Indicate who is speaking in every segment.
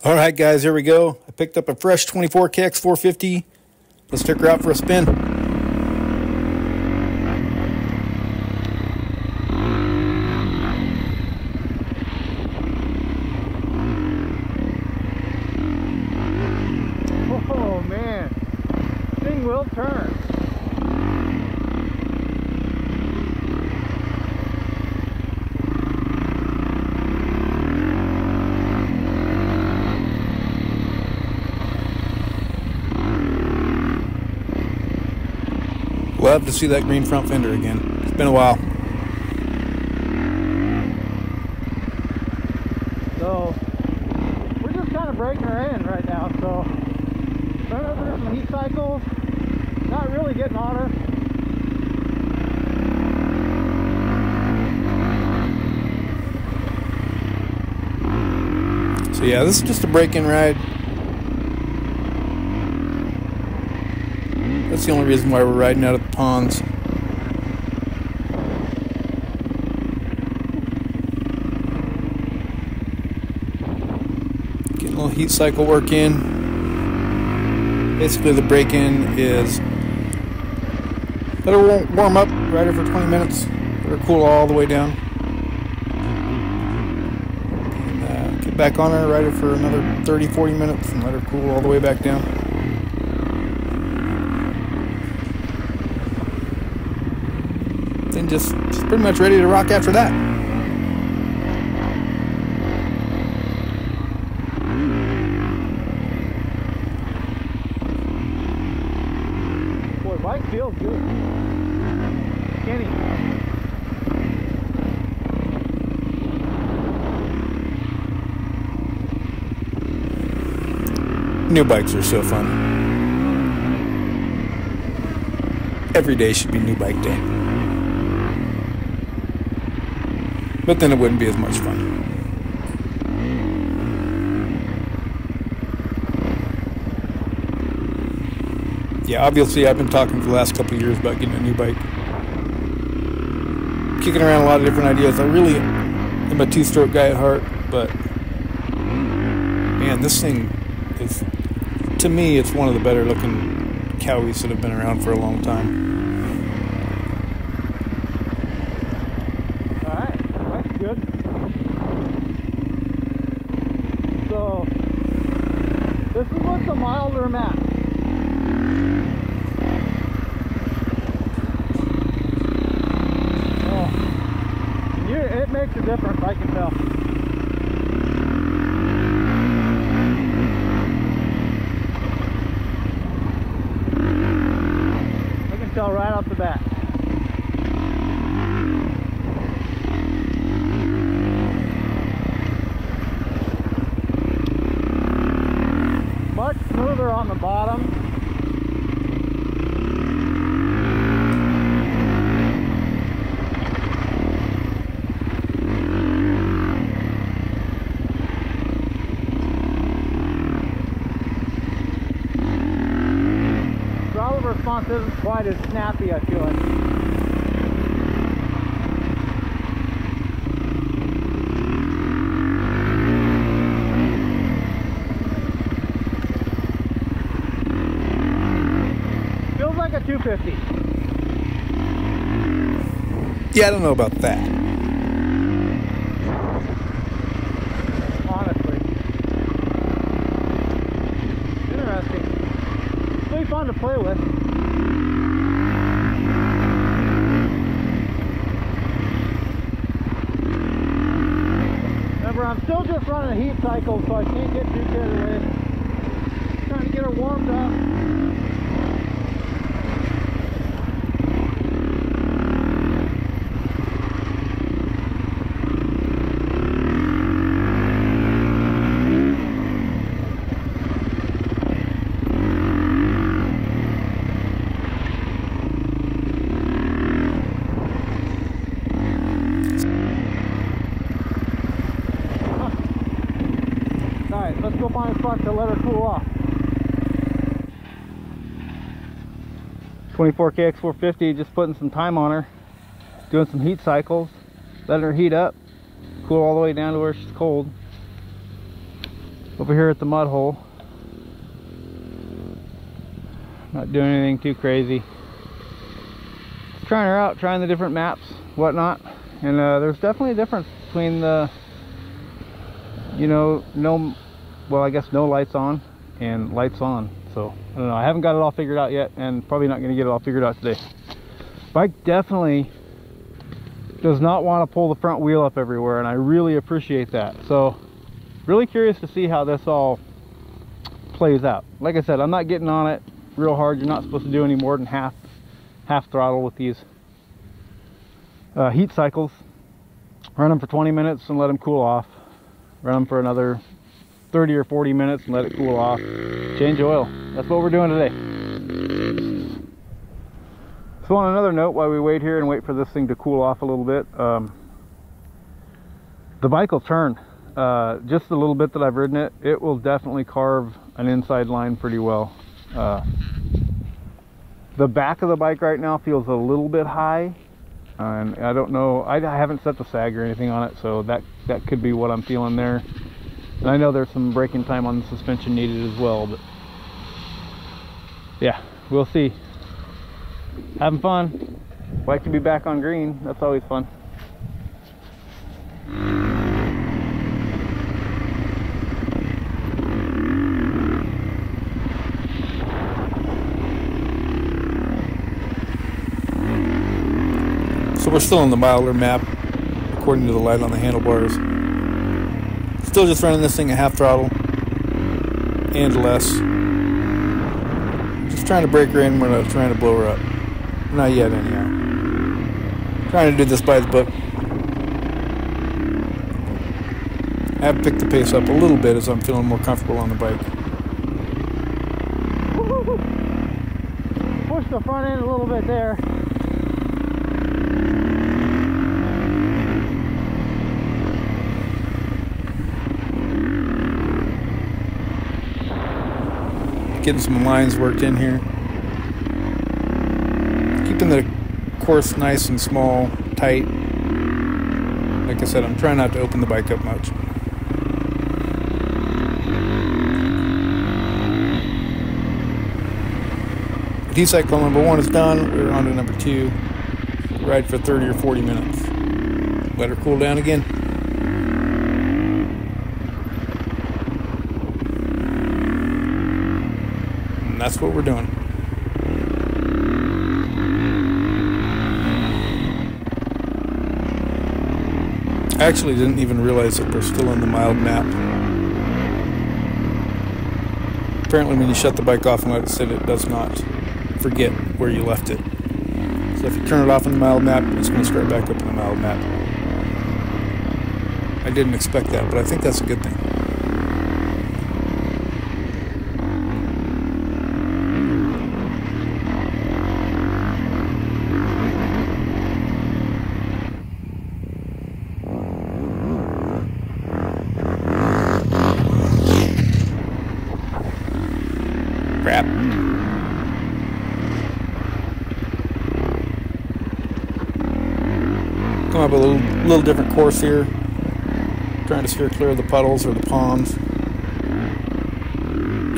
Speaker 1: All right, guys, here we go. I picked up a fresh 24 KX450. Let's take her out for a spin.
Speaker 2: Oh man, thing will turn.
Speaker 1: Love to see that green front fender again. It's been a while.
Speaker 2: So we're just kind of breaking her in right now. So running over some heat cycles, not really getting on her.
Speaker 1: So yeah, this is just a break-in ride. That's the only reason why we're riding out of the ponds. Getting a little heat cycle work in. Basically the break-in is let her warm up, ride her for 20 minutes, let her cool all the way down. And get back on her, ride her for another 30-40 minutes and let her cool all the way back down. Then just pretty much ready to rock after that.
Speaker 2: Boy, bike feels good. Kenny.
Speaker 1: New bikes are so fun. Every day should be new bike day. But then it wouldn't be as much fun. Yeah, obviously I've been talking for the last couple of years about getting a new bike. Kicking around a lot of different ideas. I really am a two-stroke guy at heart, but man, this thing is, to me, it's one of the better looking Cowies that have been around for a long time.
Speaker 2: Good. So this is what's a milder map. Oh, it makes a difference, I can tell. I can tell right off the bat. Much smoother on the bottom. Throttle response isn't quite as snappy, I feel like. Like a 250.
Speaker 1: Yeah, I don't know about that.
Speaker 2: Honestly. Interesting. It's really fun to play with. Remember, I'm still just running a heat cycle, so I can't get too carried away. Trying to get her warmed up. Alright, let's go find a spot to let her cool off. 24 KX450, just putting some time on her, doing some heat cycles, letting her heat up, cool all the way down to where she's cold. over here at the mud hole. Not doing anything too crazy. Just trying her out, trying the different maps, whatnot. And there's definitely a difference between the, you know, well, I guess no lights on and lights on. So I don't know, I haven't got it all figured out yet, and probably not going to get it all figured out today. Bike definitely does not want to pull the front wheel up everywhere, and I really appreciate that. So really curious to see how this all plays out. Like I said, I'm not getting on it real hard. You're not supposed to do any more than half throttle with these heat cycles. Run them for 20 minutes and let them cool off. Run them for another 30 or 40 minutes and let it cool off. Change oil. That's what we're doing today. So on another note, while we wait here and wait for this thing to cool off a little bit, the bike will turn. Just the little bit that I've ridden it, it will definitely carve an inside line pretty well. The back of the bike right now feels a little bit high, and I don't know, I haven't set the sag or anything on it, so that could be what I'm feeling there. And I know there's some braking time on the suspension needed as well, but yeah, we'll see. Having fun. Like to be back on green. That's always fun.
Speaker 1: So we're still on the milder map, according to the light on the handlebars. Still just running this thing at half throttle and less. Just trying to break her in. We're not trying to blow her up. Not yet, anyhow. Trying to do this by the book. I have picked the pace up a little bit as I'm feeling more comfortable on the bike.
Speaker 2: Push the front end a little bit there.
Speaker 1: Getting some lines worked in here. Keeping the course nice and small, tight. Like I said, I'm trying not to open the bike up much. Heat cycle number 1 is done. We're on to number 2. Ride for 30 or 40 minutes. Let her cool down again. And that's what we're doing. I actually didn't even realize that we're still in the mild map. Apparently when you shut the bike off and let it sit, it does not forget where you left it. So if you turn it off in the mild map, it's going to start back up in the mild map. I didn't expect that, but I think that's a good thing. Crap. Come up with a little different course here. Trying to steer clear of the puddles or the ponds.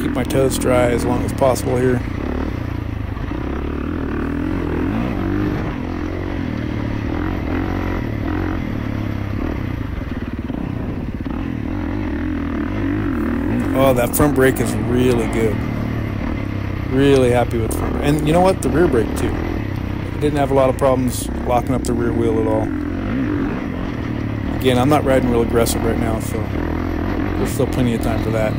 Speaker 1: Keep my toes dry as long as possible here. Oh, that front brake is really good. Really happy with the front brake. And you know what? The rear brake too. I didn't have a lot of problems locking up the rear wheel at all. Again, I'm not riding real aggressive right now, so there's still plenty of time for that.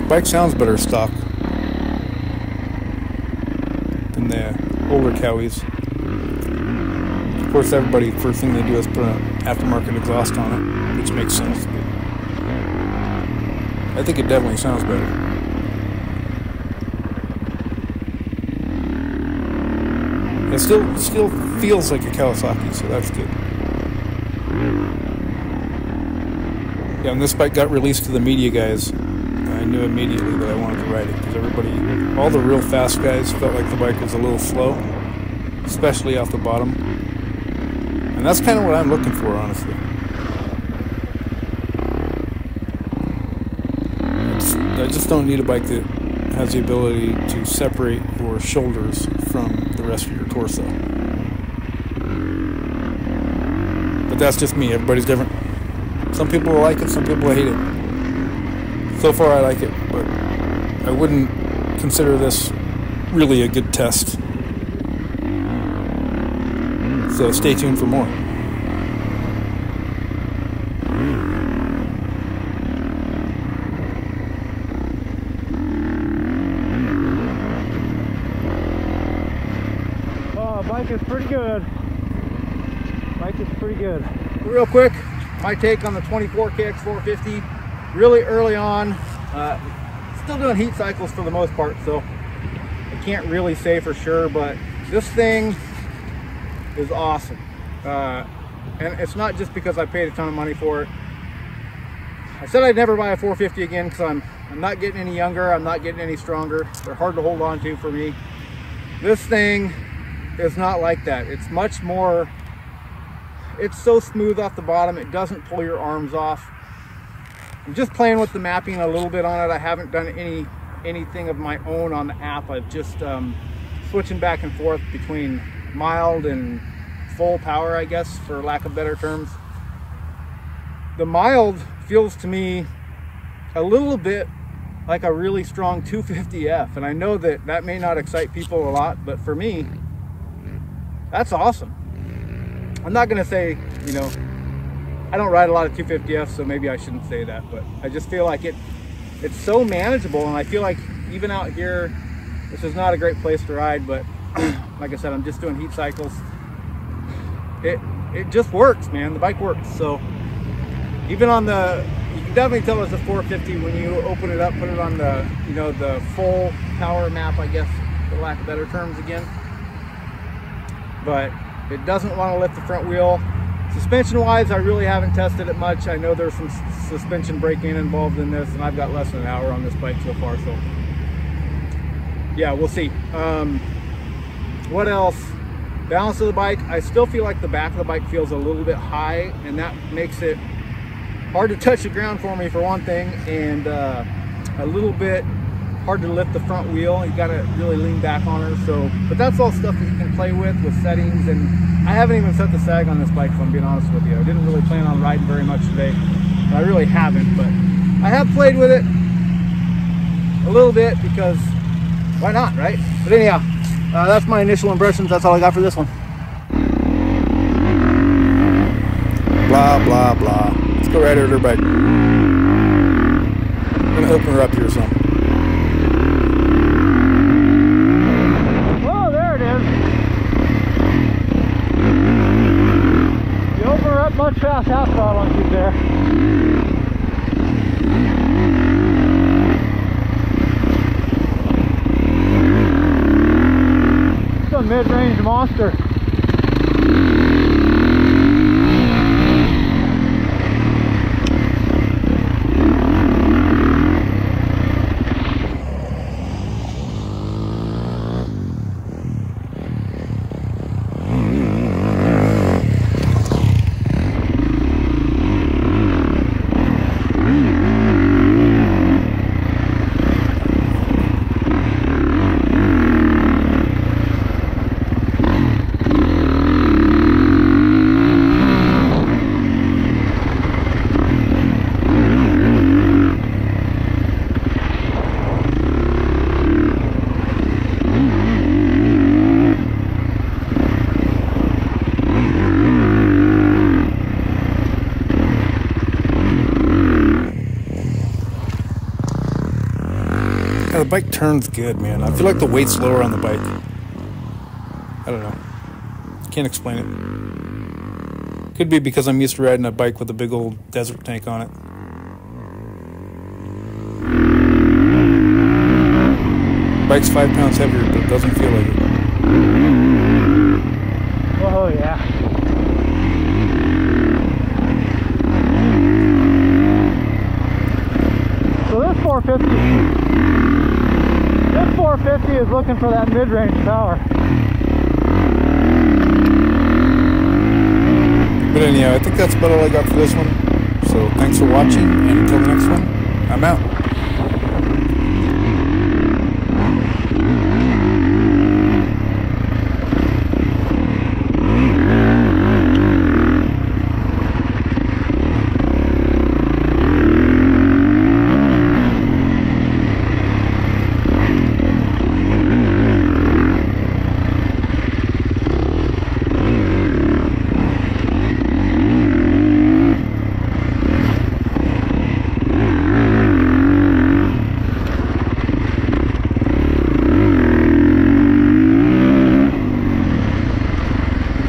Speaker 1: Bike sounds better stock than the older Cowies. Of course, everybody, first thing they do is put an aftermarket exhaust on it, which makes sense. But I think it definitely sounds better. It still feels like a Kawasaki, so that's good. Yeah, when this bike got released to the media guys, I knew immediately that I wanted to ride it, because everybody, all the real fast guys, felt like the bike was a little slow, especially off the bottom. And that's kind of what I'm looking for, honestly. I just don't need a bike that has the ability to separate your shoulders from the rest of your torso. But that's just me. Everybody's different. Some people will like it, some people will hate it. So far I like it, but I wouldn't consider this really a good test. So stay tuned for more.
Speaker 2: Oh, bike is pretty good. Bike is pretty good.
Speaker 1: Real quick, my take on the 24 KX450. Really early on, still doing heat cycles for the most part, so I can't really say for sure, but this thing is awesome. And it's not just because I paid a ton of money for it. I said I'd never buy a 450 again because I'm not getting any younger, I'm not getting any stronger. They're hard to hold on to for me. This thing is not like that. It's much more, it's so smooth off the bottom, it doesn't pull your arms off. I'm just playing with the mapping a little bit on it. I haven't done anything of my own on the app. I've just switching back and forth between mild and full power, I guess, for lack of better terms. The mild feels to me a little bit like a really strong 250F, and I know that that may not excite people a lot, but for me, that's awesome. I'm not gonna say, you know, I don't ride a lot of 250Fs, so maybe I shouldn't say that, but I just feel like it's so manageable, and I feel like even out here, this is not a great place to ride, but like I said, I'm just doing heat cycles. It just works, man. The bike works. So even on the, you can definitely tell it's a 450 when you open it up, put it on the, you know, the full power map, I guess, for lack of better terms again. But it doesn't want to lift the front wheel. Suspension wise, I really haven't tested it much. I know there's some suspension braking involved in this, and I've got less than an hour on this bike so far, so yeah, we'll see. What else? Balance of the bike, I still feel like the back of the bike feels a little bit high, and that makes it hard to touch the ground for me, for one thing, and a little bit hard to lift the front wheel. You gotta really lean back on her. So, but that's all stuff that you can play with settings, and I haven't even set the sag on this bike, if I'm being honest with you. I didn't really plan on riding very much today, and I really haven't, but I have played with it a little bit because why not, right? But anyhow, that's my initial impressions. That's all I got for this one.
Speaker 2: Blah, blah, blah.
Speaker 1: Let's go ride her bike. I'm gonna open her up here some.
Speaker 2: Oh, there it is. You open her up much fast, half throttle on you there. It's a mid-range monster.
Speaker 1: The bike turns good, man. I feel like the weight's lower on the bike. I don't know. Can't explain it. Could be because I'm used to riding a bike with a big old desert tank on it. Bike's 5 pounds heavier, but it doesn't feel like it.
Speaker 2: Oh yeah. 450. This 450 is looking for that mid-range power.
Speaker 3: But anyhow, I think that's about all I got for this one. So thanks for watching, and until the next one, I'm out.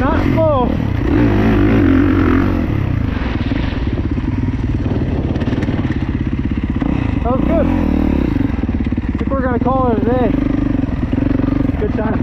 Speaker 2: Not slow. That was good. I think we're gonna call it a day. Good time.